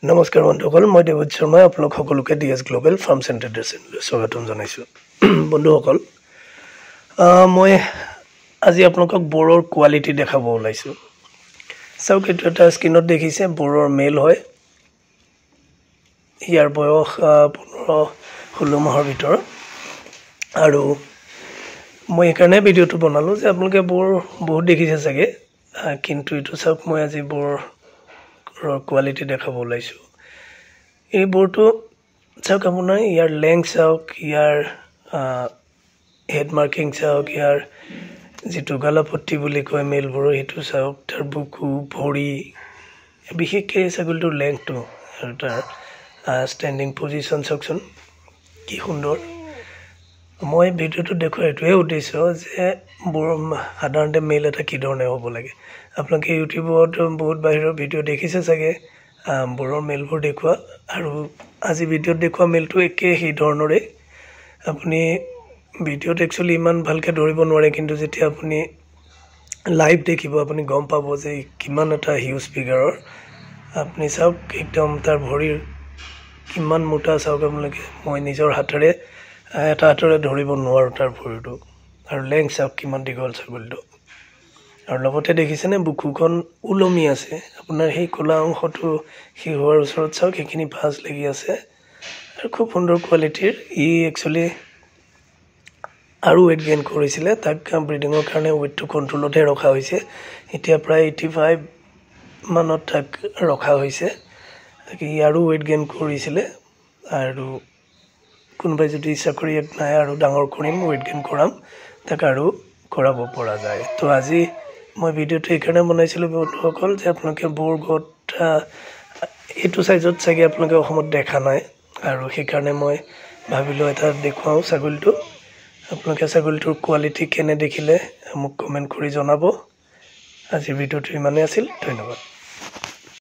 নমস্কাৰ বন্ধুসকল, মই দেৱজিৎ শৰ্মা আপোনালোক সকলোকে ডিএছ গ্লোবেল ফাৰ্ম চেণ্টাৰ চেনেললৈ স্বাগতম জনাইছোঁ। বন্ধুসকল, মই আজি আপোনালোকক বৰৰ কোৱালিটি দেখাব ওলাইছোঁ। চাওক, এইটো এটা স্ক্ৰীনত দেখিছে বৰৰ মেল হয়। ইয়াৰ বয়স 15-16 মাহৰ ভিতৰত। আৰু মই এইকাৰণে ভিডিঅ'টো বনালোঁ যে আপোনালোকে বৰ বহুত দেখিছে চাগে, কিন্তু এইটো চাওক, মই আজি বৰ কোৱালিটি দেখাব ওলাইছোঁ। এই বোৰটো চাওক, আপোনাৰ ইয়াৰ লেংথ চাওক, ইয়াৰ হেড মাৰ্কিং চাওক, ইয়াৰ যিটো গালাপট্টি বুলি কয় মেলবোৰৰ সেইটো চাওক, তাৰ বুকু ভৰি, বিশেষকৈ ছাগলীটোৰ লেংথটো আৰু তাৰ ষ্টেণ্ডিং পজিশ্যন চাওকচোন কি সুন্দৰ। মই ভিডিঅ'টো দেখুৱাই এইটোৱে উদ্দেশ্য যে বৰ সাধাৰণতে মেল এটা কি ধৰণে হ'ব লাগে। আপোনালোকে ইউটিউবত বহুত বাহিৰৰ ভিডিঅ' দেখিছে চাগে বৰৰ মেলবোৰ দেখুওৱা, আৰু আজি ভিডিঅ'ত দেখুওৱা মেলটো একে সেই ধৰণৰে। আপুনি ভিডিঅ'ত একচুৱেলি ইমান ভালকৈ ধৰিব নোৱাৰে, কিন্তু যেতিয়া আপুনি লাইভ দেখিব আপুনি গম পাব যে কিমান এটা হিউজ ফিগাৰৰ। আপুনি চাওক, একদম তাৰ ভৰিৰ কিমান মোটা চাওক আপোনালোকে। মই নিজৰ হাতেৰে এটা হাতেৰে ধৰিব নোৱাৰোঁ তাৰ ভৰিটো। আৰু লেংথ চাওক কিমান দীঘল ছাগলীটো। আৰু লগতে দেখিছেনে বুকুখন ওলমি আছে। আপোনাৰ সেই ক'লা অংশটো শিহুৱাৰ ওচৰত চাওক, সেইখিনি ভাঁজ লাগি আছে আৰু খুব সুন্দৰ কোৱালিটিৰ। ই একচুৱেলি আৰু ৱেইট গেইন কৰিছিলে, তাক ব্ৰিডিঙৰ কাৰণে ৱেইটটো কণ্ট্ৰলতহে ৰখা হৈছে। এতিয়া প্ৰায় 85 মানত তাক ৰখা হৈছে। ই আৰু ৱেইট গেইন কৰিছিলে, আৰু কোনোবাই যদি ইচ্ছা কৰি ইয়াক নাই আৰু ডাঙৰ কৰিম, ৱেইট গেইন কৰাম, তাক আৰু কৰাব পৰা যায়। তো আজি মই ভিডিঅ'টো এইকাৰণে বনাইছিলোঁ বন্ধুসকল যে আপোনালোকে বৰ গত এইটো চাইজত চাগে আপোনালোকে অসমত দেখা নাই, আৰু সেইকাৰণে মই ভাবিলোঁ এটা দেখুৱাওঁ ছাগলীটো। আপোনালোকে ছাগলীটোৰ কোৱালিটি কেনে দেখিলে মোক কমেণ্ট কৰি জনাব। আজিৰ ভিডিঅ'টো ইমানেই আছিল। ধন্যবাদ।